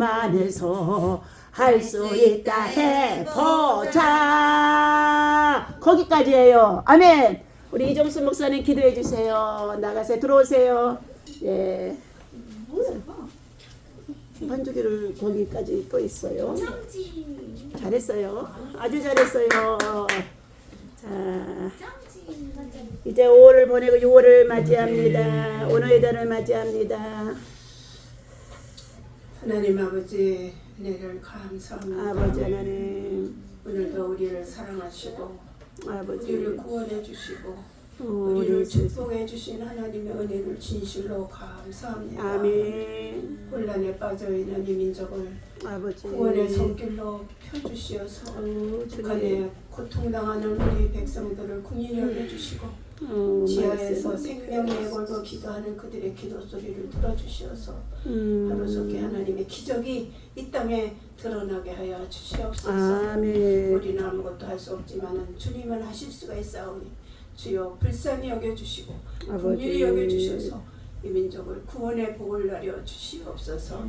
안에서 할 수 있다 해보자. 거기까지예요. 아멘. 우리 이종수 목사님 기도해 주세요. 나가세요. 들어오세요. 예. 반주기를 거기까지 또 있어요. 잘했어요. 아주 잘했어요. 자, 이제 5월을 보내고 6월을 맞이합니다. 오늘의 달을 맞이합니다. 하나님 아버지 은혜를 감사합니다. 아버지 하나님, 오늘도 우리를 사랑하시고 아버지 우리를 구원해 주시고 우리 우리를 주 축복해 주신 하나님의 은혜를 진실로 감사합니다. 아멘. 혼란에 빠져 있는 이 민족을 아버지 구원의 손길로 펴주시어서 주님. 북한에 고통당하는 우리 백성들을 궁히 여겨주시고 지하에서 말씀. 생명의 걸고 기도하는 그들의 기도 소리를 들어주시어서 하루속히 하나님의 기적이 이 땅에 드러나게 하여 주시옵소서. 아멘. 우리는 아무것도 할 수 없지만 주님은 하실 수가 있사오니 주여 불쌍히 여겨주시고 긍휼히 여겨주셔서 이 민족을 구원의 복을 나려 주시옵소서.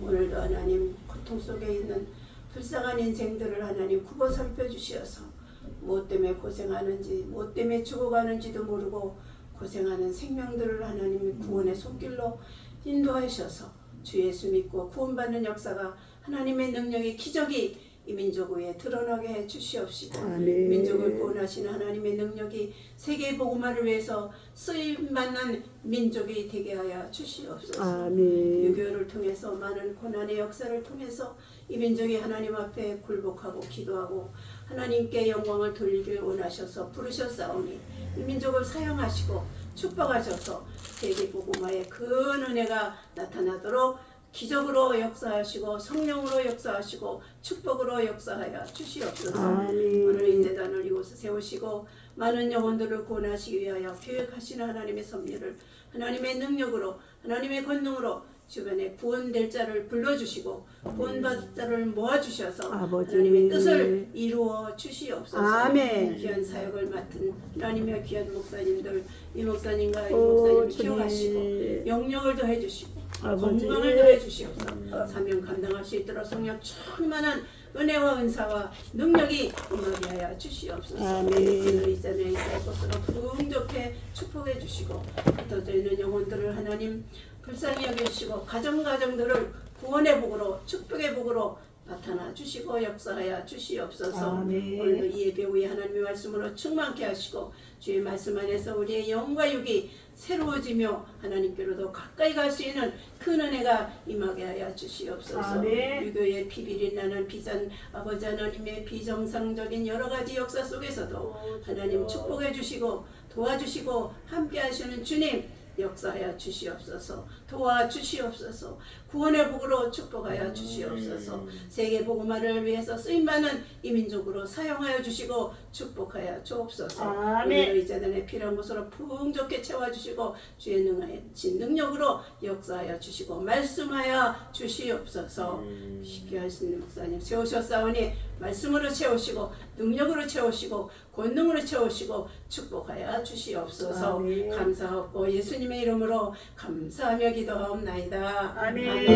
오늘도 하나님 고통 속에 있는 불쌍한 인생들을 하나님 굽어 살펴주시어서 무엇 때문에 고생하는지 무엇 때문에 죽어가는지도 모르고 고생하는 생명들을 하나님 구원의 손길로 인도하셔서 주 예수 믿고 구원받는 역사가 하나님의 능력의 기적이 이 민족 위에 드러나게 해 주시옵시고 아멘. 민족을 구원하시는 하나님의 능력이 세계 복음화를 위해서 쓰임받는 민족이 되게 하여 주시옵소서. 아멘. 6.25를 통해서 많은 고난의 역사를 통해서 이 민족이 하나님 앞에 굴복하고 기도하고 하나님께 영광을 돌리길 원하셔서 부르셨사오니 이 민족을 사용하시고 축복하셔서 세계 복음화의 큰 은혜가 나타나도록 기적으로 역사하시고 성령으로 역사하시고 축복으로 역사하여 주시옵소서. 아멘. 오늘 이 재단을 이곳에 세우시고 많은 영혼들을 구원하시기 위하여 계획하시는 하나님의 섭리를 하나님의 능력으로 하나님의 권능으로 주변에 구원될 자를 불러주시고 구원받을 자를 모아주셔서 아버지. 하나님의 뜻을 이루어 주시옵소서. 아멘. 귀한 사역을 맡은 하나님의 귀한 목사님들 이 목사님과 이 오, 목사님 주님. 키워가시고 영역을 더해주시고 아버지. 건강을 더해주시옵소서. 사명 감당할 수 있도록 성령 충만한 은혜와 은사와 능력이 임하게 하여 주시옵소서. 아멘. 오늘 이 자리에 있을 것으로 풍족해 축복해 주시고 흩어져 있는 영혼들을 하나님 불쌍히 여겨주시고 가정들을 구원의 복으로 축복의 복으로 나타나 주시고 역사하여 주시옵소서. 아멘. 오늘도 이 예배 후에 하나님의 말씀으로 충만케 하시고 주의 말씀 안에서 우리의 영과 육이 새로워지며 하나님께로도 가까이 갈 수 있는 큰 은혜가 임하게 하여 주시옵소서. 아멘. 유교의 피비린 나는 비산 아버지 하나님의 비정상적인 여러 가지 역사 속에서도 하나님 축복해 주시고 도와주시고 함께 하시는 주님 역사하여 주시옵소서. 도와주시옵소서. 구원의 복으로 축복하여 주시옵소서. 세계 복음화를 위해서 쓰임받는 이 민족으로 사용하여 주시고 축복하여 주옵소서. 아멘. 오늘 이 재단에 필요한 곳으로 풍족히 채워주시고 주의 능력으로 역사하여 주시고 말씀하여 주시옵소서. 쉽게 할 수 있는 목사님 세우셨사오니 말씀으로 채우시고 능력으로 채우시고 권능으로 채우시고 축복하여 주시옵소서. 아멘. 감사하고 예수님의 이름으로 감사하며 기도하옵나이다. 아멘.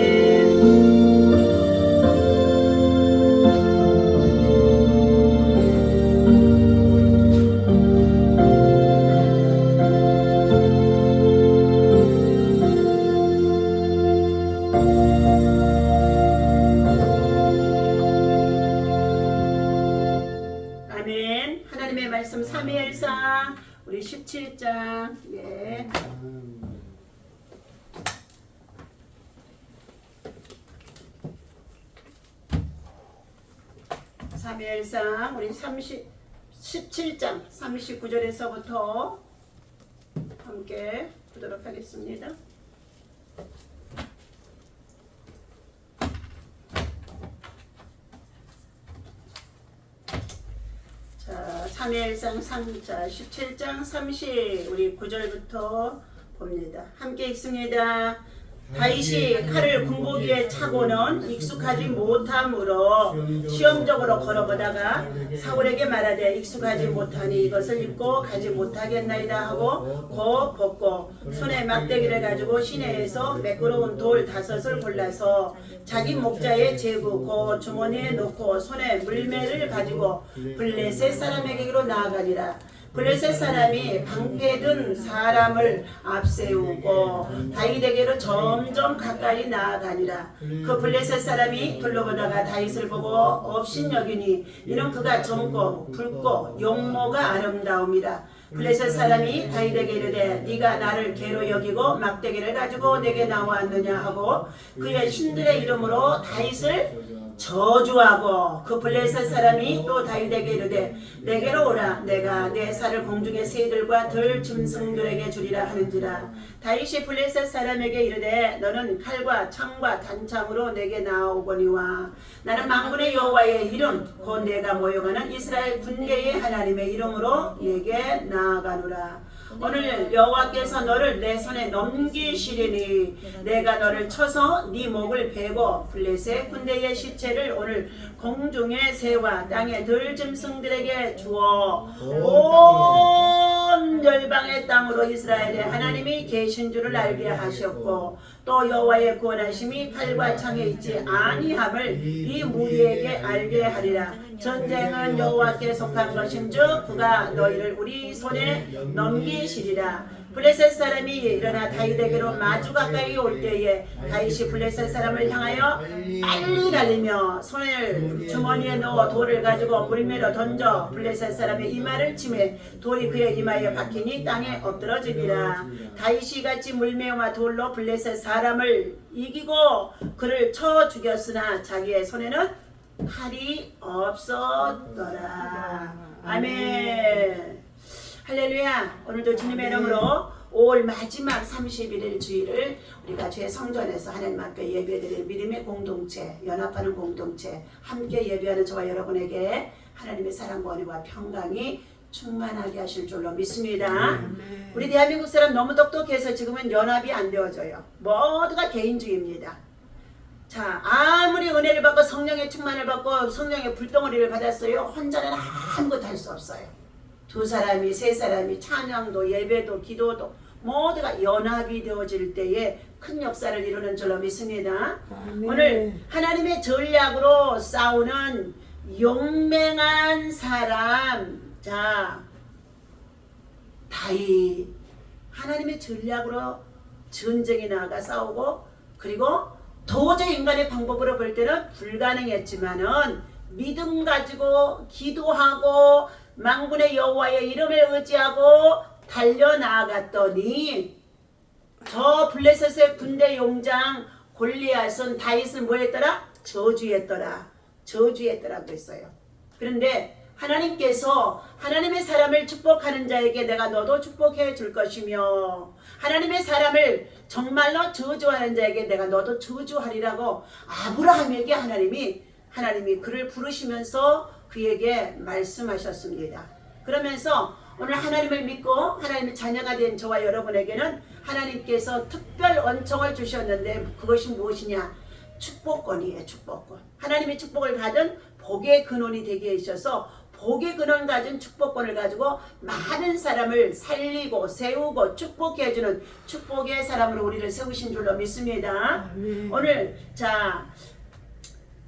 아멘. 하나님의 말씀 3일상 우리 17장 예. 삼일상 우리 17장 39절에서부터 함께 보도록 하겠습니다. 자, 3일상 17장 30 우리 9절부터 봅니다. 함께 읽습니다. 다윗이 칼을 군복이에 차고는 익숙하지 못함으로 시험적으로 걸어보다가 사울에게 말하되 익숙하지 못하니 이것을 입고 가지 못하겠나이다 하고 곧 벗고 손에 막대기를 가지고 시내에서 매끄러운 돌 5을 골라서 자기 목자에 재고 곧 주머니에 넣고 손에 물매를 가지고 블레셋 사람에게로 나아가니라. 블레셋 사람이 방패든 사람을 앞세우고 다윗에게로 점점 가까이 나아가니라. 그 블레셋 사람이 둘러보다가 다윗을 보고 업신여기니 이는 그가 젊고 붉고 용모가 아름다움이라. 블레셋 사람이 다윗에게 이르되 네가 나를 개로 여기고 막대기를 가지고 내게 나왔느냐 하고 그의 신들의 이름으로 다윗을 저주하고 그 블레셋 사람이 또 다윗에게 이르되 내게로 오라 내가 내 살을 공중의 새들과 들 짐승들에게 주리라 하는지라. 다윗이 블레셋 사람에게 이르되 너는 칼과 창과 단창으로 내게 나오거니와 나는 만군의 여호와의 이름 곧 내가 모여가는 이스라엘 군대의 하나님의 이름으로 내게 나아가노라. 오늘 여호와께서 너를 내 손에 넘기시리니 내가 너를 쳐서 네 목을 베고 블레셋 군대의 시체를 오늘 공중의 새와 땅의 들짐승들에게 주어 온 열방의 땅으로 이스라엘의 하나님이 계신 줄을 알게 하셨고 또 여호와의 구원하심이 칼과 창에 있지 아니함을 이 무리에게 알게 하리라. 전쟁은 여호와께 속한 것인즉 그가 너희를 우리 손에 넘기시리라. 블레셋 사람이 일어나 다윗에게로 마주 가까이 올 때에 다윗이 블레셋 사람을 향하여 빨리 달리며 손을 주머니에 넣어 돌을 가지고 물매로 던져 블레셋 사람의 이마를 치매 돌이 그의 이마에 박히니 땅에 엎드러지니라. 다윗이 같이 물매와 돌로 블레셋 사람을 이기고 그를 쳐 죽였으나 자기의 손에는 칼이 없었더라. 아멘. 할렐루야. 오늘도 주님의 이름으로 5월 마지막 31일 주일을 우리가 주의 성전에서 하나님 앞에 예배드릴 믿음의 공동체, 연합하는 공동체, 함께 예배하는 저와 여러분에게 하나님의 사랑과 은혜와 평강이 충만하게 하실 줄로 믿습니다. 우리 대한민국 사람 너무 똑똑해서 지금은 연합이 안 되어져요. 모두가 개인주의입니다. 자, 아무리 은혜를 받고 성령의 충만을 받고 성령의 불덩어리를 받았어요. 혼자는 아무것도 할 수 없어요. 2사람이 3사람이 찬양도 예배도 기도도 모두가 연합이 되어질 때에 큰 역사를 이루는 줄로 믿습니다. 오늘 하나님의 전략으로 싸우는 용맹한 사람, 자, 다윗. 하나님의 전략으로 전쟁에 나가 싸우고 그리고 도저히 인간의 방법으로 볼 때는 불가능했지만은 믿음 가지고 기도하고 만군의 여호와의 이름을 의지하고 달려나갔더니 저 블레셋의 군대 용장 골리앗은 다윗을 뭐했더라? 저주했더라고 했어요. 그런데 하나님께서 하나님의 사람을 축복하는 자에게 내가 너도 축복해 줄 것이며 하나님의 사람을 정말로 저주하는 자에게 내가 너도 저주하리라고 아브라함에게 하나님이 그를 부르시면서 그에게 말씀하셨습니다. 그러면서 오늘 하나님을 믿고 하나님의 자녀가 된 저와 여러분에게는 하나님께서 특별恩寵을 주셨는데 그것이 무엇이냐? 축복권이에요. 축복권. 하나님의 축복을 받은 복의 근원이 되게 해주셔서 복의 근원 가진 축복권을 가지고 많은 사람을 살리고 세우고 축복해주는 축복의 사람으로 우리를 세우신 줄로 믿습니다. 오늘 자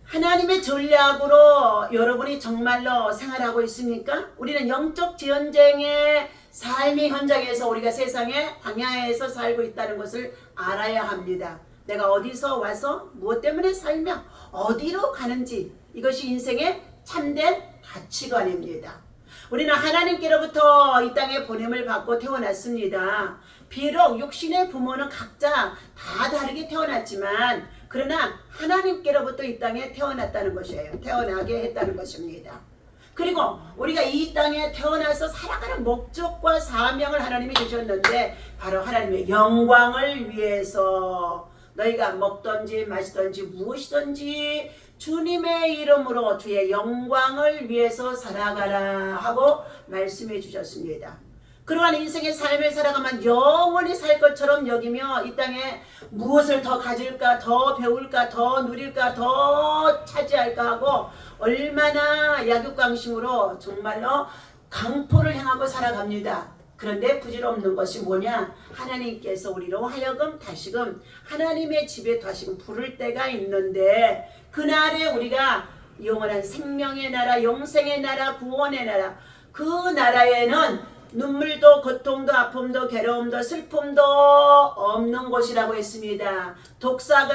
하나님의 전략으로 여러분이 정말로 생활하고 있습니까? 우리는 영적 전쟁의 삶의 현장에서 우리가 세상의 광야에서 살고 있다는 것을 알아야 합니다. 내가 어디서 와서 무엇 때문에 살며 어디로 가는지 이것이 인생의 참된 가치관입니다. 우리는 하나님께로부터 이 땅에 보냄을 받고 태어났습니다. 비록 육신의 부모는 각자 다 다르게 태어났지만 그러나 하나님께로부터 이 땅에 태어났다는 것이에요. 태어나게 했다는 것입니다. 그리고 우리가 이 땅에 태어나서 살아가는 목적과 사명을 하나님이 주셨는데 바로 하나님의 영광을 위해서 너희가 먹든지 마시든지 무엇이든지 주님의 이름으로 주의 영광을 위해서 살아가라 하고 말씀해 주셨습니다. 그러한 인생의 삶을 살아가면 영원히 살 것처럼 여기며 이 땅에 무엇을 더 가질까, 더 배울까, 더 누릴까, 더 차지할까 하고 얼마나 약육강심으로 정말로 강포를 향하고 살아갑니다. 그런데 부질없는 것이 뭐냐? 하나님께서 우리로 하여금 다시금 하나님의 집에 다시금 부를 때가 있는데 그날에 우리가 영원한 생명의 나라, 영생의 나라, 구원의 나라, 그 나라에는 눈물도 고통도 아픔도 괴로움도 슬픔도 없는 곳이라고 했습니다. 독사의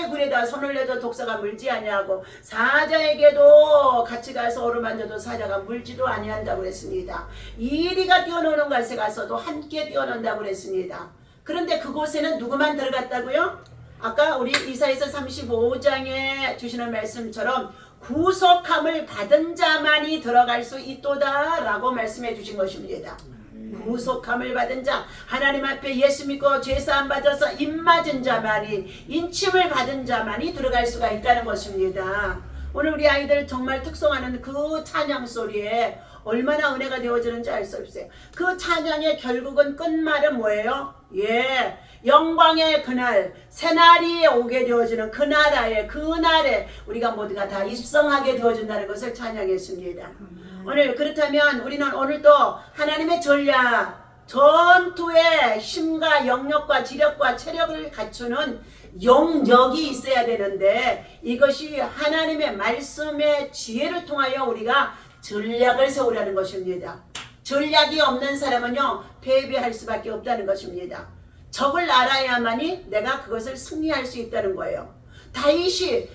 굴에다 손을 내도 독사가 물지 아니하고 사자에게도 같이 가서 어루만져도 사자가 물지도 아니한다고 그랬습니다. 이리가 뛰어노는 곳에 가서도 함께 뛰어논다고 그랬습니다. 그런데 그곳에는 누구만 들어갔다고요? 아까 우리 이사야서 35장에 주시는 말씀처럼 구속함을 받은 자만이 들어갈 수 있도다 라고 말씀해 주신 것입니다. 구속함을 받은 자, 하나님 앞에 예수 믿고 죄사함 받아서 입맞은 자만이, 인침을 받은 자만이 들어갈 수가 있다는 것입니다. 오늘 우리 아이들 정말 특성하는 그 찬양 소리에 얼마나 은혜가 되어지는지 알 수 없어요. 그 찬양의 결국은 끝말은 뭐예요? 예, 영광의 그날, 새날이 오게 되어지는 그 나라에, 그날에 우리가 모두가 다 입성하게 되어진다는 것을 찬양했습니다. 오늘 그렇다면 우리는 오늘도 하나님의 전략, 전투의 힘과 영역과 지력과 체력을 갖추는 영역이 있어야 되는데 이것이 하나님의 말씀의 지혜를 통하여 우리가 전략을 세우라는 것입니다. 전략이 없는 사람은요 패배할 수밖에 없다는 것입니다. 적을 알아야만이 내가 그것을 승리할 수 있다는 거예요. 다윗이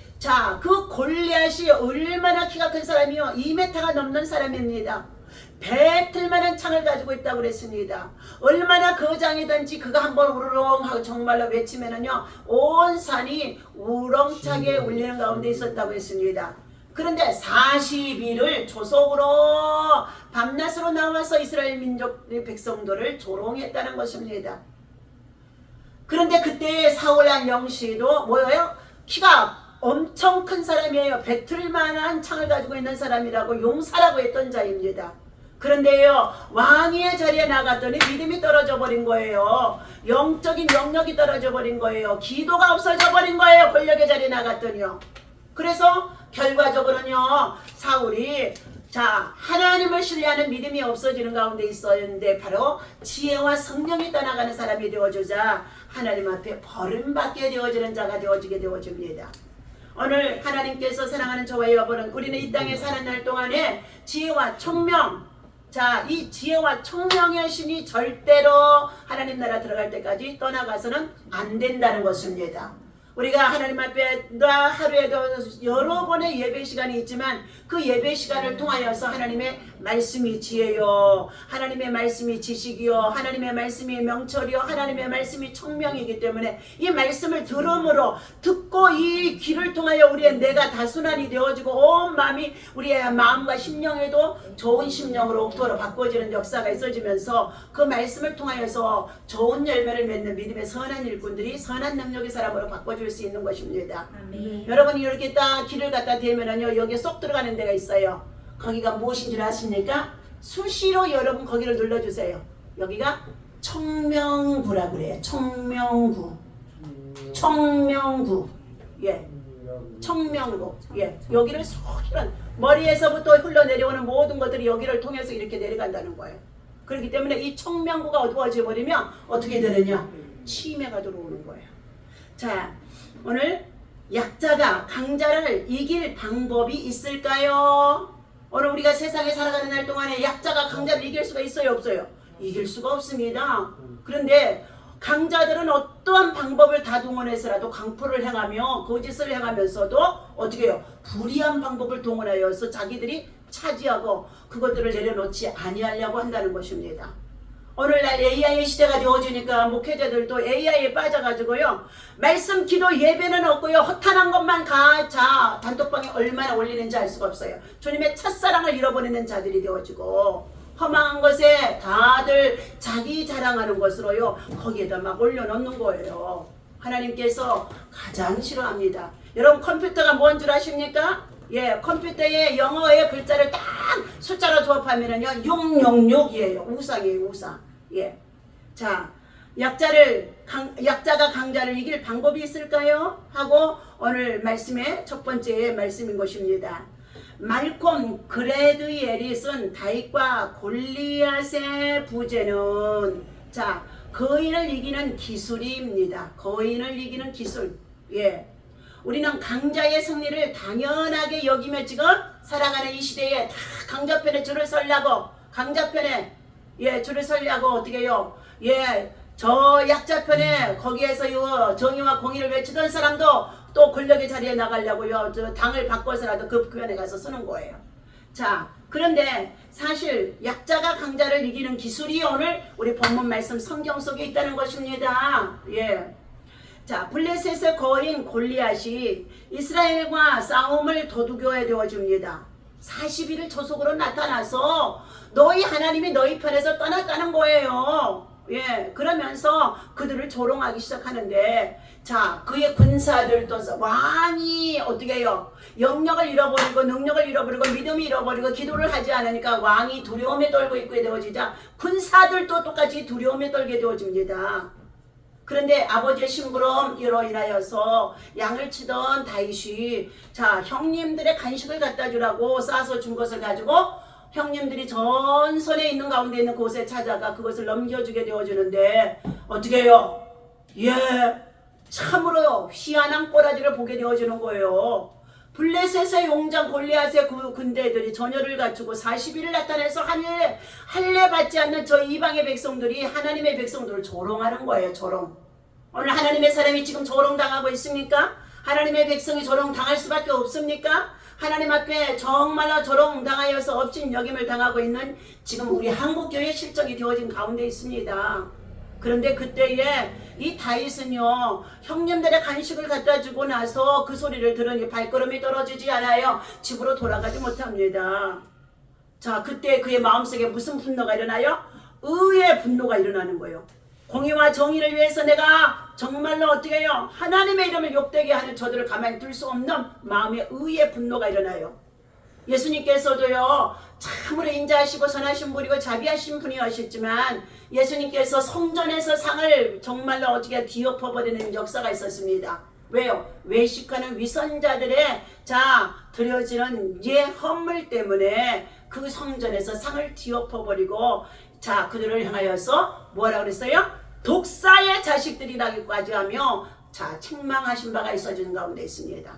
그 골리앗이 얼마나 키가 큰 사람이요 2m가 넘는 사람입니다. 배틀만한 창을 가지고 있다고 그랬습니다. 얼마나 거장이든지 그가 한번 우르렁 하고 정말로 외치면은요 온 산이 우렁차게 울리는 가운데 있었다고 했습니다. 그런데 40일을 조속으로 밤낮으로 나와서 이스라엘 민족 백성들을 조롱했다는 것입니다. 그런데 그때 사울한 영시도 뭐예요? 키가 엄청 큰 사람이에요. 배틀만한 창을 가지고 있는 사람이라고 용사라고 했던 자입니다. 그런데요 왕위의 자리에 나갔더니 믿음이 떨어져 버린 거예요. 영적인 영역이 떨어져 버린 거예요. 기도가 없어져 버린 거예요. 권력의 자리에 나갔더니요. 그래서 결과적으로는요 사울이 하나님을 신뢰하는 믿음이 없어지는 가운데 있었는데 바로 지혜와 성령이 떠나가는 사람이 되어주자 하나님 앞에 버림받게 되어지는 자가 되어지게 되어집니다. 오늘 하나님께서 사랑하는 저와 여러분은 우리는 이 땅에 사는 날 동안에 지혜와 총명, 이 지혜와 총명의 신이 절대로 하나님 나라 들어갈 때까지 떠나가서는 안 된다는 것입니다. 우리가 하나님 앞에 하루에도 여러 번의 예배 시간이 있지만 그 예배 시간을 통하여서 하나님의 말씀이 지혜요, 하나님의 말씀이 지식이요, 하나님의 말씀이 명철이요, 하나님의 말씀이 총명이기 때문에 이 말씀을 들음으로 듣고 이 귀를 통하여 우리의 뇌가 다순환이 되어지고 온 마음이 우리의 마음과 심령에도 좋은 심령으로 옥토로 바꿔지는 역사가 있어지면서 그 말씀을 통하여서 좋은 열매를 맺는 믿음의 선한 일꾼들이 선한 능력의 사람으로 바꿔줄 수 있는 것입니다. 여러분이 이렇게 딱 길을 갖다 대면은요 여기에 쏙 들어가는 데가 있어요. 거기가 무엇인 줄 아십니까? 수시로 여러분 거기를 눌러주세요. 여기가 청명구라 그래요. 청명구. 예. 청명구. 예. 여기를 쏙 머리에서부터 흘러내려오는 모든 것들이 여기를 통해서 이렇게 내려간다는 거예요. 그렇기 때문에 이 청명구가 어두워져 버리면 어떻게 되느냐? 치매가 들어오는 거예요. 오늘 약자가 강자를 이길 방법이 있을까요? 오늘 우리가 세상에 살아가는 날 동안에 약자가 강자를 이길 수가 있어요, 없어요? 이길 수가 없습니다. 그런데 강자들은 어떠한 방법을 다 동원해서라도 강포를 행하며 거짓을 행하면서도 어떻게 해요? 불의한 방법을 동원하여서 자기들이 차지하고 그것들을 내려놓지 아니하려고 한다는 것입니다. 오늘날 AI의 시대가 되어지니까 목회자들도 AI에 빠져가지고요 말씀 기도 예배는 없고요 허탄한 것만 단톡방에 얼마나 올리는지 알 수가 없어요. 주님의 첫사랑을 잃어버리는 자들이 되어지고 험한 것에 다들 자기 자랑하는 것으로요 거기에다 막 올려놓는 거예요. 하나님께서 가장 싫어합니다. 여러분 컴퓨터가 뭔 줄 아십니까? 예, 컴퓨터에 영어의 글자를 딱 숫자로 조합하면은요 666이에요. 우상이에요, 우상. 예. 자, 약자가 강자를 이길 방법이 있을까요? 하고 오늘 말씀의 첫 번째 말씀인 것입니다. 말콤 그레드엘이 쓴 다윗과 골리앗의 부제는 자, 거인을 이기는 기술입니다. 거인을 이기는 기술. 예. 우리는 강자의 승리를 당연하게 여기며 지금 살아가는 이 시대에 다 강자편에 줄을 서려고 강자편에 예 줄을 서려고 어떻게 해요? 예, 저 약자편에 거기에서 요 정의와 공의를 외치던 사람도 또 권력의 자리에 나가려고요. 저 당을 바꿔서라도 그 편에 가서 쓰는 거예요. 자, 그런데 사실 약자가 강자를 이기는 기술이 오늘 우리 본문 말씀 성경 속에 있다는 것입니다. 예. 자, 블레셋의 거인 골리앗이 이스라엘과 싸움을 도두교에 되어줍니다. 40일 초속으로 나타나서 너희 하나님이 너희 편에서 떠났다는 거예요. 예, 그러면서 그들을 조롱하기 시작하는데 자, 그의 군사들도 왕이 어떻게 해요? 영역을 잃어버리고 능력을 잃어버리고 믿음을 잃어버리고 기도를 하지 않으니까 왕이 두려움에 떨고 있게 되어지자 군사들도 똑같이 두려움에 떨게 되어집니다. 그런데 아버지의 심부름으로 인하여서 양을 치던 다윗이 자, 형님들의 간식을 갖다 주라고 싸서 준 것을 가지고 형님들이 전선에 있는 가운데 있는 곳에 찾아가 그것을 넘겨주게 되어주는데 어떻게 해요? 예, 참으로 희한한 꼬라지를 보게 되어주는 거예요. 블레셋의 용장 골리앗의 그 군대들이 전열을 갖추고 40일을 나타내서 할례 받지 않는 저 이방의 백성들이 하나님의 백성들을 조롱하는 거예요. 조롱. 오늘 하나님의 사람이 지금 조롱당하고 있습니까? 하나님의 백성이 조롱당할 수밖에 없습니까? 하나님 앞에 정말로 조롱당하여서 업신 여김을 당하고 있는 지금 우리 한국교회 실정이 되어진 가운데 있습니다. 그런데 그때에 이 다윗은요 형님들의 간식을 갖다 주고 나서 그 소리를 들으니 발걸음이 떨어지지 않아요. 집으로 돌아가지 못합니다. 자, 그때 그의 마음속에 무슨 분노가 일어나요? 의의 분노가 일어나는 거예요. 공의와 정의를 위해서 내가 정말로 어떻게 해요? 하나님의 이름을 욕되게 하는 저들을 가만히 둘 수 없는 마음의 의의 분노가 일어나요. 예수님께서도요 참으로 인자하시고 선하신 분이고 자비하신 분이었지만 예수님께서 성전에서 상을 정말로 어떻게 뒤엎어버리는 역사가 있었습니다. 왜요? 외식하는 위선자들의 자 드려지는 예 헌물 때문에 그 성전에서 상을 뒤엎어버리고 자 그들을 향하여서 뭐라 그랬어요? 독사의 자식들이라기까지 하며 자 책망하신 바가 있어지는 가운데 있습니다.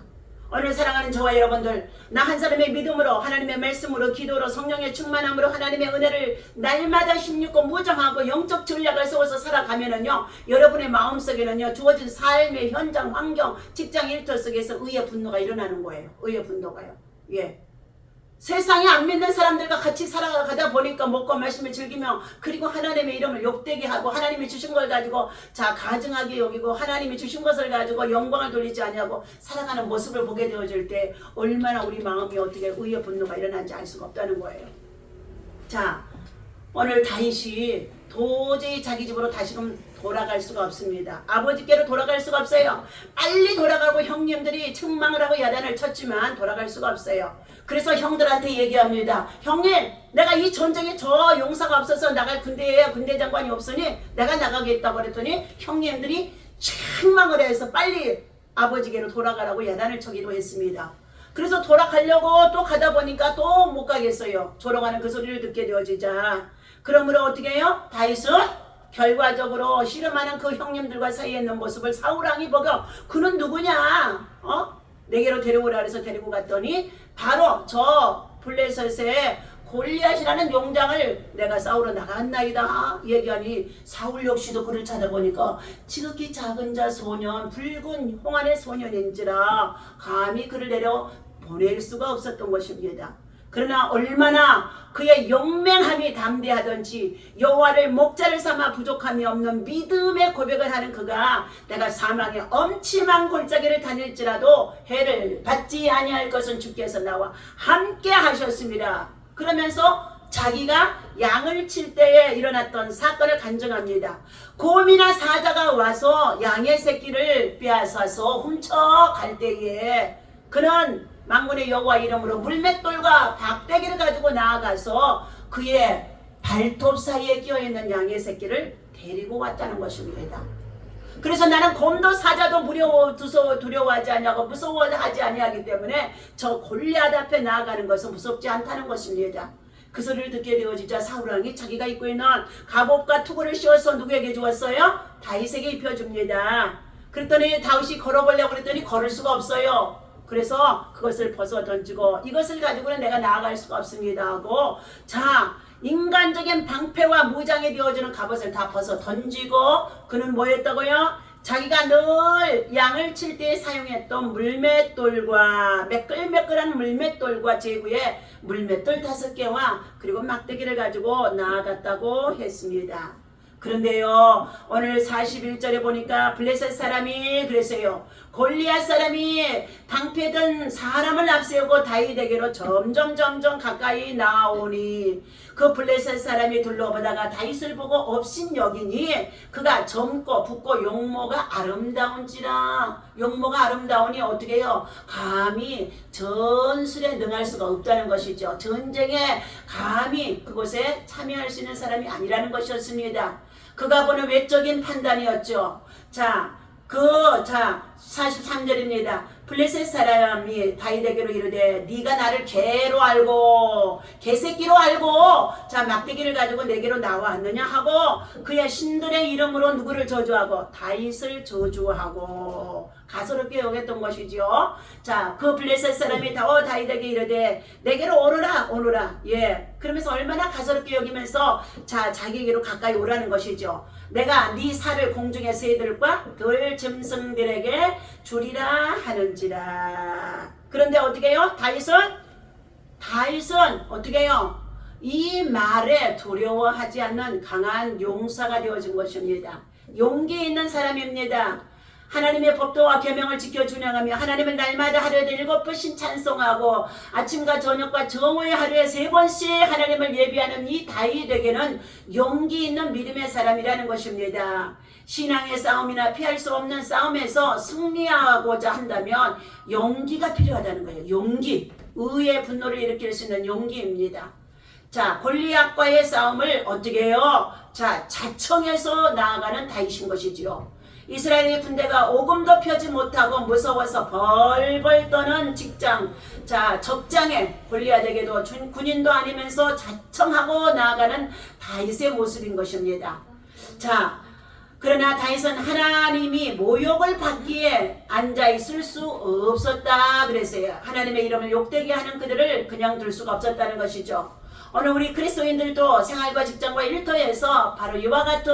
오늘 사랑하는 저와 여러분들, 나 한 사람의 믿음으로 하나님의 말씀으로 기도로 성령의 충만함으로 하나님의 은혜를 날마다 힘입고 무장하고 영적 전략을 세워서 살아가면은요 여러분의 마음속에는요 주어진 삶의 현장 환경 직장 일터 속에서 의의 분노가 일어나는 거예요. 의의 분노가요. 예. 세상에 안 믿는 사람들과 같이 살아가다 보니까 먹고 마시며 즐기며 그리고 하나님의 이름을 욕되게 하고 하나님이 주신 걸 가지고 자 가증하게 여기고 하나님이 주신 것을 가지고 영광을 돌리지 않냐고 살아가는 모습을 보게 되어질 때 얼마나 우리 마음이 어떻게 의의 분노가 일어나는지 알 수가 없다는 거예요. 자, 오늘 다윗이 도저히 자기 집으로 다시금 돌아갈 수가 없습니다. 아버지께로 돌아갈 수가 없어요. 빨리 돌아가고 형님들이 책망을 하고 야단을 쳤지만 돌아갈 수가 없어요. 그래서 형들한테 얘기합니다. 형님, 내가 이 전쟁에 저 용사가 없어서 나갈 군대에 군대 장관이 없으니 내가 나가겠다고 그랬더니 형님들이 책망을 해서 빨리 아버지께로 돌아가라고 야단을 쳐기도 했습니다. 그래서 돌아가려고 또 가다 보니까 또 못 가겠어요. 조롱하는 그 소리를 듣게 되어지자 그러므로 어떻게 해요? 다윗은 결과적으로 씨름하는 그 형님들과 사이에 있는 모습을 사울왕이 보고 그는 누구냐? 내게로 데려오라 해서 데리고 갔더니 바로 저 블레셋의 골리앗이라는 용장을 내가 싸우러 나갔나이다 얘기하니 사울 역시도 그를 찾아보니까 지극히 작은 자 소년 붉은 홍안의 소년인지라 감히 그를 내려 보낼 수가 없었던 것입니다. 그러나 얼마나 그의 용맹함이 담대하던지 여호와를 목자를 삼아 부족함이 없는 믿음의 고백을 하는 그가 내가 사망의 엄침한 골짜기를 다닐지라도 해를 받지 아니할 것은 주께서 나와 함께 하셨습니다. 그러면서 자기가 양을 칠 때에 일어났던 사건을 간증합니다. 곰이나 사자가 와서 양의 새끼를 빼앗아서 훔쳐갈 때에 그는 만군의 여호와 이름으로 물맷돌과 박대기를 가지고 나아가서 그의 발톱 사이에 끼어있는 양의 새끼를 데리고 왔다는 것입니다. 그래서 나는 곰도 사자도 두려워하지 아니하고 무서워하지 아니하기 때문에 저 골리앗 앞에 나아가는 것은 무섭지 않다는 것입니다. 그 소리를 듣게 되어지자 사울왕이 자기가 입고 있는 갑옷과 투구를 씌워서 누구에게 주었어요? 다윗에게 입혀줍니다. 그랬더니 다윗이 걸어보려고 그랬더니 걸을 수가 없어요. 그래서 그것을 벗어 던지고 이것을 가지고는 내가 나아갈 수가 없습니다 하고, 자, 인간적인 방패와 무장이 되어주는 갑옷을 다 벗어 던지고 그는 뭐 했다고요? 자기가 늘 양을 칠 때 사용했던 물맷돌과 매끌매끌한 물맷돌과 제구에 물맷돌 5개와 그리고 막대기를 가지고 나아갔다고 했습니다. 그런데요, 오늘 41절에 보니까 블레셋 사람이 그랬어요. 골리앗 사람이 방패든 사람을 앞세우고 다윗에게로 점점 가까이 나오니 그 블레셋 사람이 둘러보다가 다윗을 보고 업신여기니 그가 젊고 붓고 용모가 아름다운지라. 용모가 아름다우니 어떻게 해요? 감히 전술에 능할 수가 없다는 것이죠. 전쟁에 감히 그곳에 참여할 수 있는 사람이 아니라는 것이었습니다. 그가 보는 외적인 판단이었죠. 자, 43절입니다. 블레셋 사람이 다윗에게로 이르되 네가 나를 개로 알고 개새끼로 알고 자 막대기를 가지고 내게로 나왔느냐 하고 그의 신들의 이름으로 누구를 저주하고 다윗을 저주하고 가소롭게 여겼던 것이죠. 자, 그 블레셋 사람이 다윗에게 이르되 내게로 오너라. 예, 그러면서 얼마나 가소롭게 여기면서 자 자기에게로 가까이 오라는 것이죠. 내가 네 살을 공중의 새들과 들 짐승들에게 주리라 하는지라. 그런데 어떻게 해요? 다윗은 어떻게 해요? 이 말에 두려워하지 않는 강한 용사가 되어진 것입니다. 용기 있는 사람입니다. 하나님의 법도와 계명을 지켜 준행하며 하나님을 날마다 하루에 7번씩 찬송하고 아침과 저녁과 정오의 하루에 3번씩 하나님을 예비하는 이 다윗에게는 용기 있는 믿음의 사람이라는 것입니다. 신앙의 싸움이나 피할 수 없는 싸움에서 승리하고자 한다면 용기가 필요하다는 거예요. 용기, 의의 분노를 일으킬 수 있는 용기입니다. 자, 골리앗과의 싸움을 어떻게 해요? 자, 자청해서 나아가는 다윗인 것이지요. 이스라엘의 군대가 오금도 펴지 못하고 무서워서 벌벌 떠는 적장에 골리앗에게도 군인도 아니면서 자청하고 나아가는 다윗의 모습인 것입니다. 자, 그러나 다윗은 하나님이 모욕을 받기에 앉아있을 수 없었다 그랬어요. 하나님의 이름을 욕되게 하는 그들을 그냥 둘 수가 없었다는 것이죠. 오늘 우리 그리스도인들도 생활과 직장과 일터에서 바로 이와 같은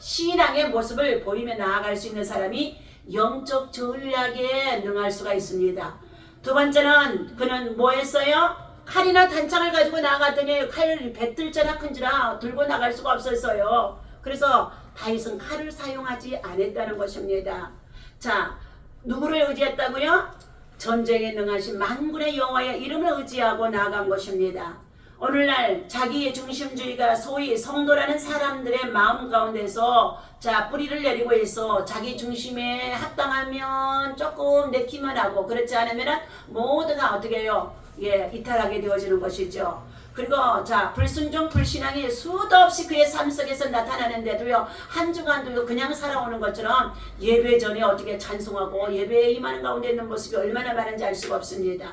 신앙의 모습을 보이며 나아갈 수 있는 사람이 영적 전략에 능할 수가 있습니다. 두 번째는 그는 뭐 했어요? 칼이나 단창을 가지고 나아갔더니 칼을 배틀자나 큰지라 들고 나갈 수가 없었어요. 그래서 다윗은 칼을 사용하지 않았다는 것입니다. 자, 누구를 의지했다고요? 전쟁에 능하신 만군의 여호와의 이름을 의지하고 나아간 것입니다. 오늘날 자기의 중심주의가 소위 성도라는 사람들의 마음 가운데서 자 뿌리를 내리고 있어 자기 중심에 합당하면 조금 내키만 하고 그렇지 않으면 모두가 어떻게 해요? 예, 이탈하게 되어지는 것이죠. 그리고 자 불순종 불신앙이 수도 없이 그의 삶 속에서 나타나는데도요 한 주간도 그냥 살아오는 것처럼 예배 전에 어떻게 찬송하고 예배에 임하는 가운데 있는 모습이 얼마나 많은지 알 수가 없습니다.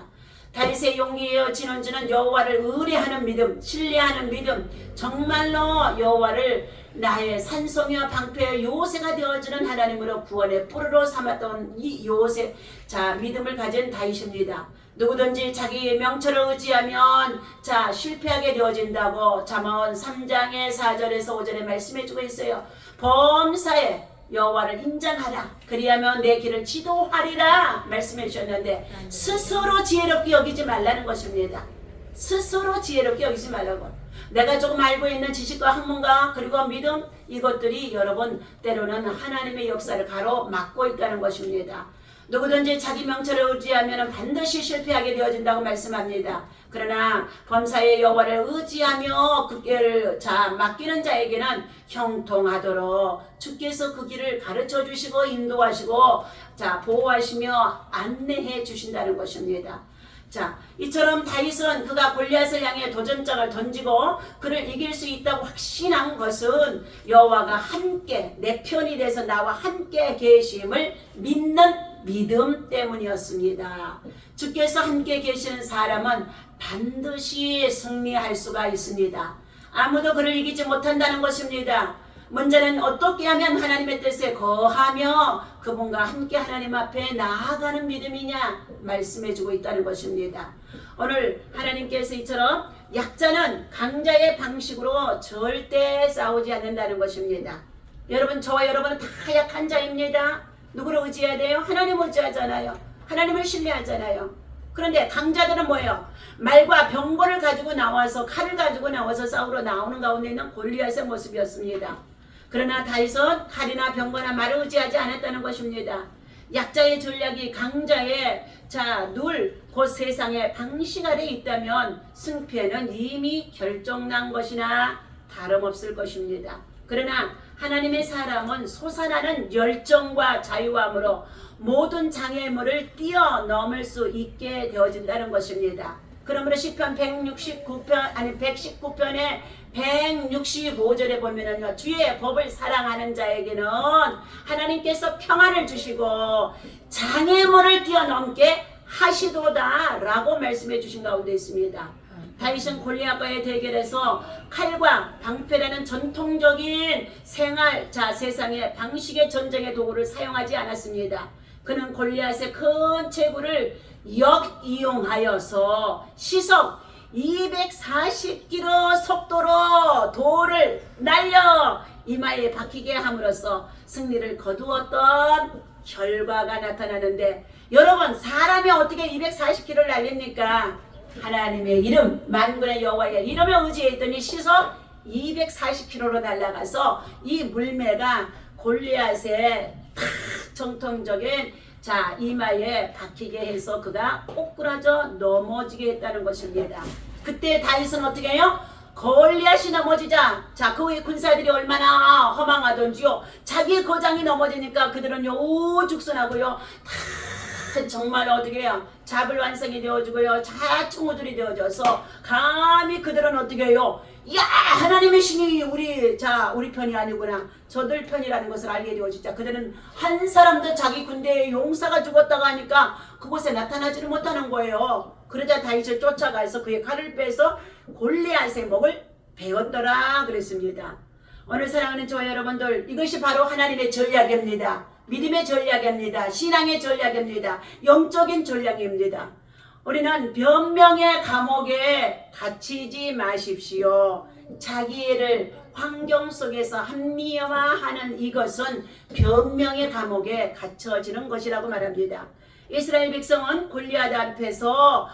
다윗의 용기에 진원지는 여호와를 의뢰하는 믿음, 신뢰하는 믿음, 정말로 여호와를 나의 산소며 방패의 요새가 되어주는 하나님으로 구원의 뿔으로 삼았던 이 요새, 자 믿음을 가진 다윗입니다. 누구든지 자기의 명철을 의지하면 자 실패하게 되어진다고 잠언 3장의 4절에서 5절에 말씀해주고 있어요. 범사에 여호와를 인정하라. 그리하면 내 길을 지도하리라 말씀해 주셨는데 스스로 지혜롭게 여기지 말라는 것입니다. 스스로 지혜롭게 여기지 말라고. 내가 조금 알고 있는 지식과 학문과 그리고 믿음 이것들이 여러분 때로는 하나님의 역사를 가로막고 있다는 것입니다. 누구든지 자기 명철을 의지하면 반드시 실패하게 되어진다고 말씀합니다. 그러나 범사의 여호와를 의지하며 그 길을 맡기는 자에게는 형통하도록 주께서 그 길을 가르쳐 주시고 인도하시고 보호하시며 안내해 주신다는 것입니다. 자, 이처럼 다윗은 그가 골리앗을 향해 도전장을 던지고 그를 이길 수 있다고 확신한 것은 여호와가 함께 내 편이 돼서 나와 함께 계심을 믿는 믿음 때문이었습니다. 주께서 함께 계시는 사람은 반드시 승리할 수가 있습니다. 아무도 그를 이기지 못한다는 것입니다. 문제는 어떻게 하면 하나님의 뜻에 거하며 그분과 함께 하나님 앞에 나아가는 믿음이냐 말씀해주고 있다는 것입니다. 오늘 하나님께서 이처럼 약자는 강자의 방식으로 절대 싸우지 않는다는 것입니다. 여러분, 저와 여러분은 다 약한 자입니다. 누구를 의지해야 돼요? 하나님 의지하잖아요. 하나님을 신뢰하잖아요. 그런데 강자들은 뭐예요? 말과 병거를 가지고 나와서 칼을 가지고 나와서 싸우러 나오는 가운데 있는 골리앗의 모습이었습니다. 그러나 다윗은 칼이나 병거나 말을 의지하지 않았다는 것입니다. 약자의 전략이 강자의 늘 곧 세상의 방식 아래 있다면 승패는 이미 결정난 것이나 다름없을 것입니다. 그러나 하나님의 사람은 솟아나는 열정과 자유함으로 모든 장애물을 뛰어넘을 수 있게 되어진다는 것입니다. 그러므로 시편 119편의 165절에 보면은요, 주의 법을 사랑하는 자에게는 하나님께서 평안을 주시고 장애물을 뛰어넘게 하시도다 라고 말씀해 주신 가운데 있습니다. 다윗은 골리앗과의 대결에서 칼과 방패라는 전통적인 세상의 방식의 전쟁의 도구를 사용하지 않았습니다. 그는 골리앗의 큰 체구를 역이용하여서 시속 240km 속도로 돌을 날려 이마에 박히게 함으로써 승리를 거두었던 결과가 나타나는데, 여러분, 사람이 어떻게 240km를 날립니까? 하나님의 이름, 만군의 여호와의 이름에 의지했더니 시속 240km로 날아가서 이 물매가 골리앗의 정통적인 이마에 박히게 해서 그가 꼬꾸라져 넘어지게 했다는 것입니다. 그때 다윗은 어떻게 해요? 골리앗이 넘어지자 그 군사들이 얼마나 허망하던지요. 자기 거장이 넘어지니까 그들은요 우죽순하고요 정말 어떻게 해요? 자불완성이 되어주고요, 자충우들이 되어져서 감히 그들은 어떻게 해요? 야, 하나님의 신이 우리 편이 아니구나, 저들 편이라는 것을 알게 되어지자 그들은 한 사람도 자기 군대의 용사가 죽었다고 하니까 그곳에 나타나지를 못하는 거예요. 그러자 다윗을 쫓아가서 그의 칼을 빼서 골리앗의 목을 베었더라 그랬습니다. 오늘 사랑하는 저와 여러분들, 이것이 바로 하나님의 전략입니다. 믿음의 전략입니다. 신앙의 전략입니다. 영적인 전략입니다. 우리는 변명의 감옥에 갇히지 마십시오. 자기를 환경 속에서 합리화하는 이것은 변명의 감옥에 갇혀지는 것이라고 말합니다. 이스라엘 백성은 골리앗 앞에서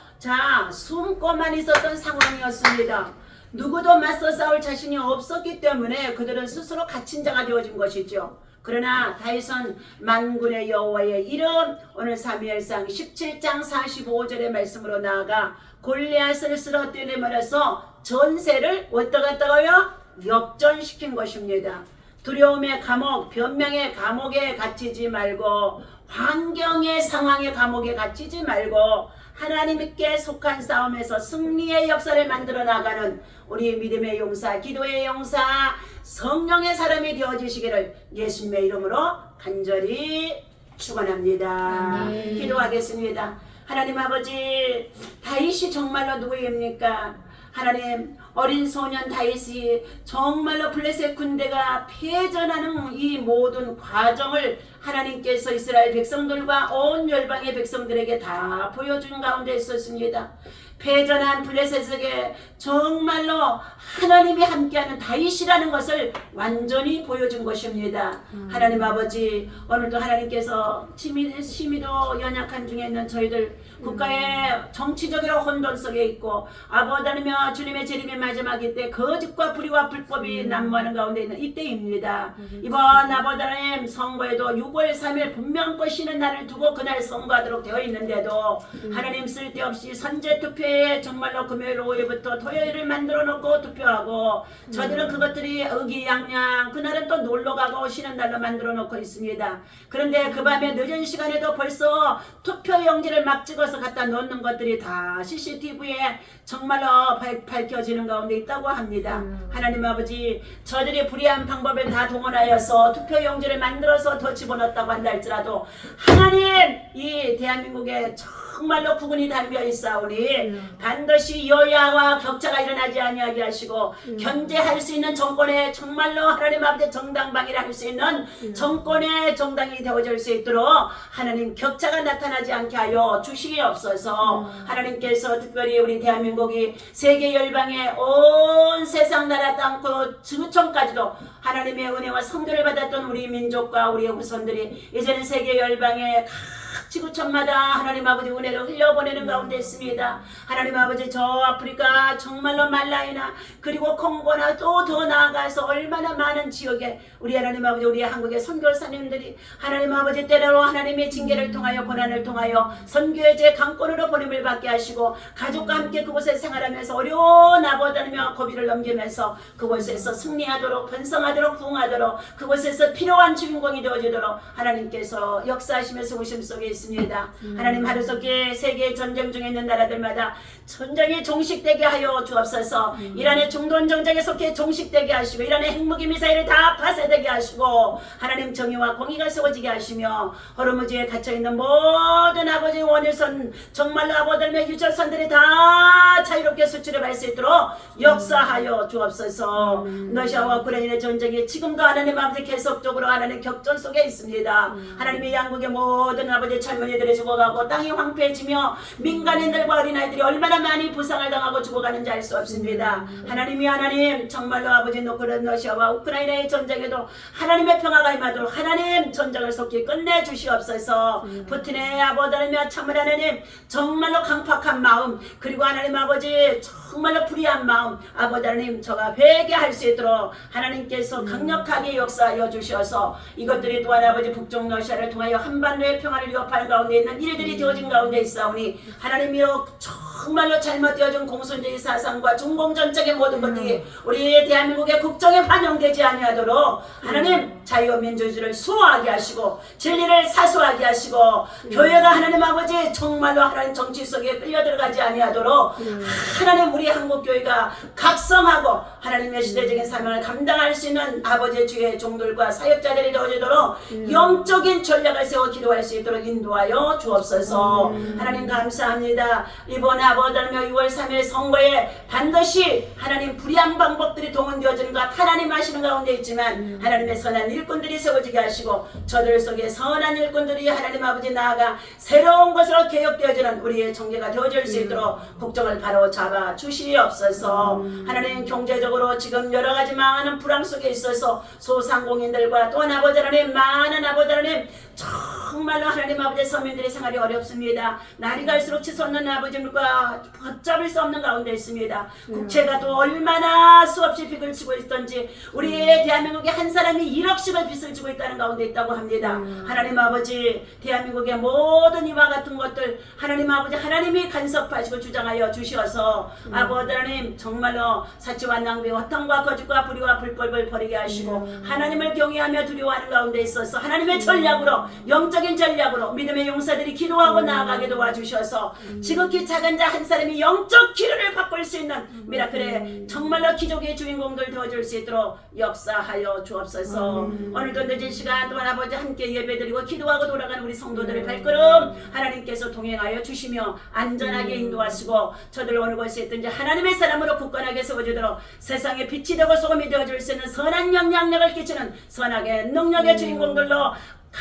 숨고만 있었던 상황이었습니다. 누구도 맞서 싸울 자신이 없었기 때문에 그들은 스스로 갇힌 자가 되어진 것이죠. 그러나 다윗은 만군의 여호와의 이름, 오늘 사무엘상 17장 45절의 말씀으로 나아가 골리앗을 쓰러뜨리면서 전세를 어떠갔다고요? 역전시킨 것입니다. 두려움의 감옥, 변명의 감옥에 갇히지 말고, 환경의 상황의 감옥에 갇히지 말고 하나님께 속한 싸움에서 승리의 역사를 만들어 나가는 우리 믿음의 용사, 기도의 용사, 성령의 사람이 되어주시기를 예수님의 이름으로 간절히 축원합니다. 기도하겠습니다. 하나님 아버지, 다윗이 정말로 누구입니까? 하나님, 어린 소년 다윗이 정말로 블레셋 군대가 패전하는 이 모든 과정을 하나님께서 이스라엘 백성들과 온 열방의 백성들에게 다 보여준 가운데 있었습니다. 패전한 블레셋에게 정말로 하나님이 함께하는 다윗이라는 것을 완전히 보여준 것입니다. 하나님 아버지, 오늘도 하나님께서 심히도 연약한 중에 있는 저희들, 국가의 정치적으로 혼돈 속에 있고 아버지며 주님의 재림의 마지막일 때 거짓과 불의와 불법이 난무하는 가운데 있는 이때입니다. 이번 아버지님 선거에도 6월 3일 분명껏 쉬는 날을 두고 그날 선거하도록 되어 있는데도 하나님 쓸데없이 선제 투표에 교회에 정말로 금요일 오후에부터 토요일을 만들어 놓고 투표하고 저들은 그것들이 의기양양 그날은 또 놀러가고 쉬는 날로 만들어 놓고 있습니다. 그런데 그 밤에 늦은 시간에도 벌써 투표용지를 막 찍어서 갖다 놓는 것들이 다 CCTV에 정말로 밝혀지는 가운데 있다고 합니다. 하나님 아버지, 저들이 불의한 방법을 다 동원하여서 투표용지를 만들어서 더 집어넣었다고 한다 할지라도 하나님, 이 대한민국에 정말로 구분이 달려 있사오니 반드시 여야와 격차가 일어나지 아니하게 하시고 견제할 수 있는 정권의 정말로 하나님 아버지 정당방위를 할 수 있는 정권의 정당이 되어질 수 있도록 하나님 격차가 나타나지 않게 하여 주시옵소서. 하나님께서 특별히 우리 대한민국이 세계 열방의 온 세상 나라 땅그 지구촌까지도 하나님의 은혜와 성교를 받았던 우리 민족과 우리의 후손들이 이제는 세계 열방의 지구촌마다 하나님 아버지 은혜를 흘려보내는 가운데 있습니다. 하나님 아버지, 저 아프리카 정말로 말라이나 그리고 콩고나 또 더 나아가서 얼마나 많은 지역에 우리 하나님 아버지, 우리 한국의 선교사님들이 하나님 아버지 때로 하나님의 징계를 통하여 고난을 통하여 선교의 제 강권으로 보냄을 받게 하시고 가족과 함께 그곳에 생활하면서 어려운 아버지며 고비를 넘기면서 그곳에서 승리하도록 번성하도록 부흥하도록 그곳에서 필요한 주인공이 되어지도록 하나님께서 역사하시면서 오심 속에 있습니다. 하나님, 하루속에 세계 전쟁 중에 있는 나라들마다 전쟁이 종식되게 하여 주옵소서. 이란의 중동 전쟁에 속해 종식되게 하시고 이란의 핵무기 미사일을 다 파쇄되게 하시고 하나님 정의와 공의가 세워지게 하시며 허르무즈에 갇혀있는 모든 아버지 원유선 정말로 아버들의 유철선들이 다 자유롭게 수출해 갈 수 있도록 역사하여 주옵소서. 러시아와 우크라이나 전쟁이 지금도 하나님 아버지 계속적으로 하나님 격전 속에 있습니다. 하나님의 양국의 모든 아버지 젊은이들이 죽어가고 땅이 황폐해지며 민간인들과 어린아이들이 얼마나 많이 부상을 당하고 죽어가는지 알 수 없습니다. 하나님이 하나님 정말로 아버지 러시아와 우크라이나의 전쟁에도 하나님의 평화가 임하도록 하나님 전쟁을 속히 끝내 주시옵소서. 푸틴의 아버지며 참을 하나님 정말로 강팍한 마음 그리고 하나님 아버지 정말로 불의한 마음 아버지 하나님 저가 회개할 수 있도록 하나님께서 강력하게 역사하여 주셔서 이것들이 또한 아버지 북쪽 러시아를 통하여 한반도의 평화를 위협하는 가운데 있는 일들이 되어진 가운데 있사오니 하나님이여 정말로 잘못되어진 공산주의 사상과 중공전적인 모든 것들이 우리 대한민국의 국정에 반영되지 아니하도록 하나님 자유민주주의를 수호하게 하시고 진리를 사수하게 하시고 교회가 하나님 아버지 정말로 하나님 정치 속에 끌려들어가지 아니하도록 하나님 우리 한국교회가 각성하고 하나님의 시대적인 사명을 감당할 수 있는 아버지의 주의 종들과 사역자들이 되어지도록 영적인 전략을 세워 기도할 수 있도록 인도하여 주옵소서. 하나님 감사합니다. 이번 아버지며 6월 3일 선거에 반드시 하나님 불의한 방법들이 동원되어지는 것 하나님 하시는 가운데 있지만 하나님의 선한 일꾼들이 세워지게 하시고 저들 속에 선한 일꾼들이 하나님 아버지 나아가 새로운 것으로 개혁되어지는 우리의 정계가 되어질 수 있도록 국정을 바로 잡아 주시옵소서. 하나님 경제적으로 지금 여러 가지 많은 불황 속에 있어서 소상공인들과 또한 아버지 하나님 많은 아버지 하나님 정말로 하나님 아버지 서민들의 생활이 어렵습니다. 날이 갈수록 치솟는 아버지님과 걷잡을 수 없는 가운데 있습니다. 국채가 또 얼마나 수없이 빚을 지고 있던지 우리의 대한민국에 한 사람이 1억씩을 빚을 지고 있다는 가운데 있다고 합니다. 하나님 아버지 대한민국의 모든 이와 같은 것들 하나님 아버지 하나님이 간섭하시고 주장하여 주셔서 아버지 하나님 정말로 사치와 낭비 허탕과 거짓과 불의와 불법을 버리게 하시고 하나님을 경외하며 두려워하는 가운데 있어서 하나님의 전략으로 영적인 전략으로 믿음의 용사들이 기도하고 나아가게 도와주셔서 지극히 작은 자 한 사람이 영적 기류를 바꿀 수 있는 미라클의 정말로 기적의 주인공들 되어줄 수 있도록 역사하여 주옵소서. 오늘도 늦은 시간 동안 아버지 함께 예배드리고 기도하고 돌아가는 우리 성도들의 발걸음 하나님께서 동행하여 주시며 안전하게 인도하시고 저들 어느 곳에 있든지 하나님의 사람으로 굳건하게 세워주도록 세상에 빛이 되고 소금이 되어줄 수 있는 선한 영향력을 끼치는 선하게 능력의 주인공들로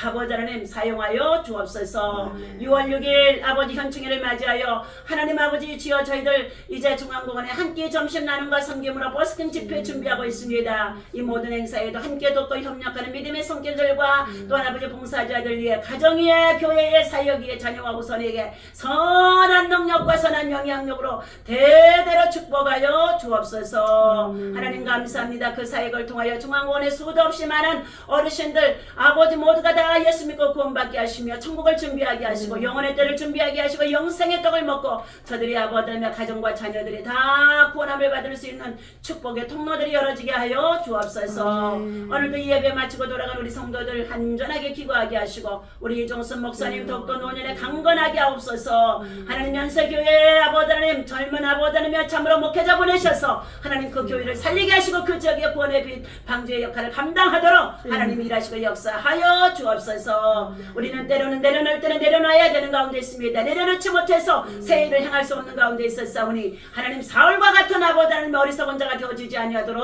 아버지 하나님 사용하여 주옵소서. 6월 6일 아버지 현충일을 맞이하여 하나님 아버지 주여 저희들 이제 중앙공원에 함께 점심 나눔과 섬김으로 버스킹 집회 준비하고 있습니다. 이 모든 행사에도 함께 돕고 협력하는 믿음의 손길들과 또한 아버지 봉사자들 위해 가정 위에 교회의 사역 위에 자녀와 후손에게 선한 능력과 선한 영향력으로 대대로 축복하여 주옵소서. 하나님 감사합니다. 그 사역을 통하여 중앙공원에 수도 없이 많은 어르신들 아버지 모두가 다 다 예수 믿고 구원받게 하시며 천국을 준비하게 하시고 영혼의 때를 준비하게 하시고 영생의 떡을 먹고 저들이 아버지며 가정과 자녀들이 다 구원함을 받을 수 있는 축복의 통로들이 열어지게 하여 주옵소서. 오늘도 이 예배 마치고 돌아간 우리 성도들 안전하게 귀가하게 하시고 우리 이종순 목사님 더욱더 노년에 강건하게 하옵소서. 하나님 연세교회 아버지 하나님 젊은 아버지 하나님 참으로 목회자 보내셔서 하나님 그 교회를 살리게 하시고 그 지역의 구원의 빛 방주의 역할을 감당하도록 하나님 일하시고 역사하여 주옵소서. 우리는 때로는 내려놓을 때는 내려놔야 되는 가운데 있습니다. 내려놓지 못해서 새 일을 행할 수 없는 가운데 있었사오니 하나님 사울과 같은 아버지 하나님 어리석은 자가 되어지지 아니하도록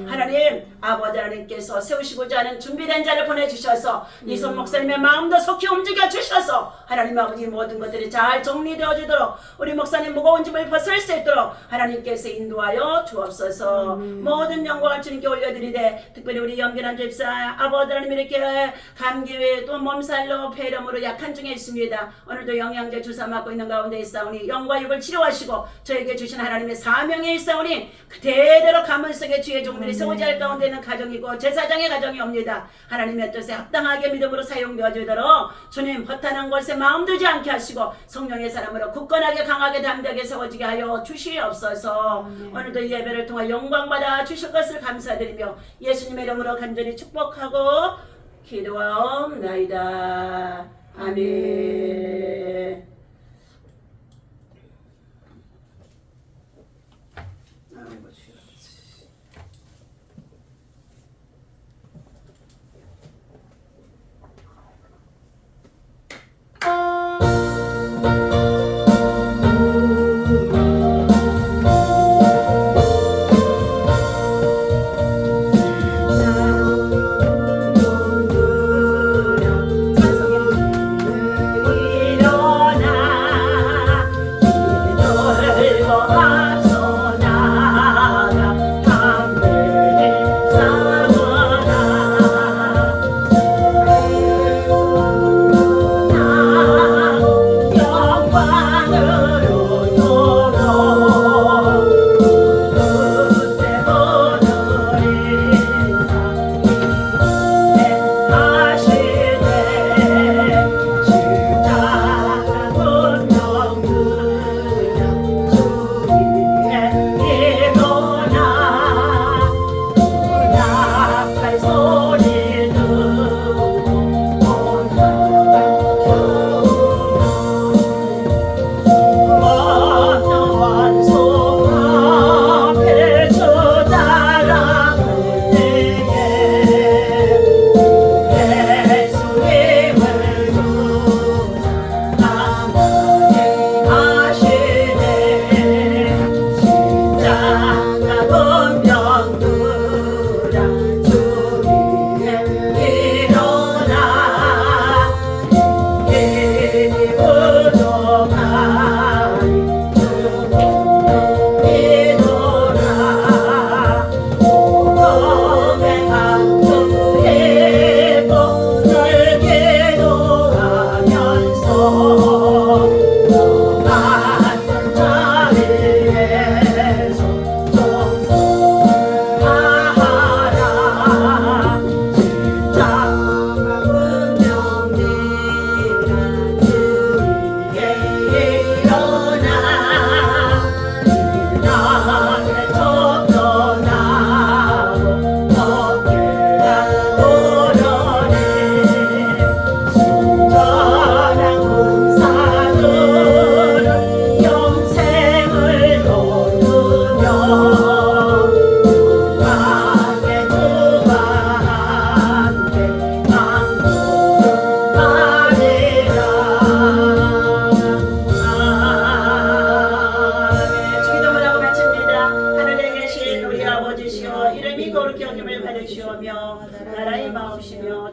하나님 아버지 하나님께서 세우시고자 하는 준비된 자를 보내주셔서 이송 목사님의 마음도 속히 움직여 주셔서 하나님 아버지 모든 것들이 잘 정리되어지도록 우리 목사님 무거운 짐을 벗을 수 있도록 하나님께서 인도하여 주옵소서. 모든 영광을 주님께 올려드리되 특별히 우리 연결한 집사 아버지 하나님 이렇게 감기 또 몸살로 폐렴으로 약한 중에 있습니다. 오늘도 영양제 주사 맞고 있는 가운데 있사오니 영과 육을 치료하시고 저에게 주신 하나님의 사명에 있사오니 대대로 가문 속에 주의 종들이 세우지 할 가운데 있는 가정이고 제사장의 가정이 옵니다. 하나님의 뜻에 합당하게 믿음으로 사용되어지도록 주님 허탄한 곳에 마음 두지 않게 하시고 성령의 사람으로 굳건하게 강하게 담대하게 세워지게 하여 주시옵소서. 오늘도 이 예배를 통해 영광받아 주실 것을 감사드리며 예수님의 이름으로 간절히 축복하고 기도하옵나이다. 아멘. 아이고 주여.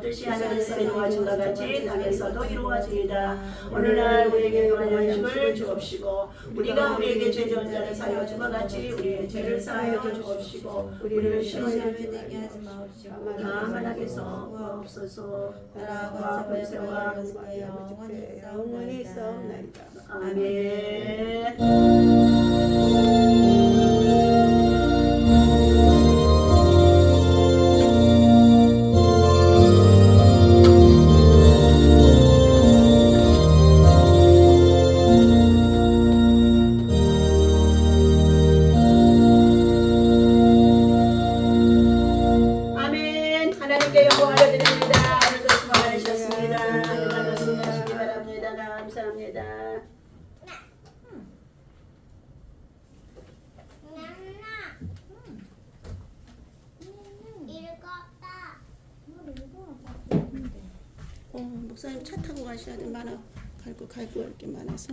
뜻이 하늘에서 이루어진 것 같이 땅에서도 이루어지이다. 오늘날 우리에게 요한 음식을 주옵시고 우리가 우리에게 죄 지은 자를 사하여 준 것 같이 우리의 죄를 사하여 주옵시고 우리를 시험에 들게 하지 마옵시고 다만 악에서 구하옵소서. 나라와 권세와 영원히 있사옵나이다. 아멘. 목사님 차 타고 가셔야 돼. 갈 거 할 게 많아서.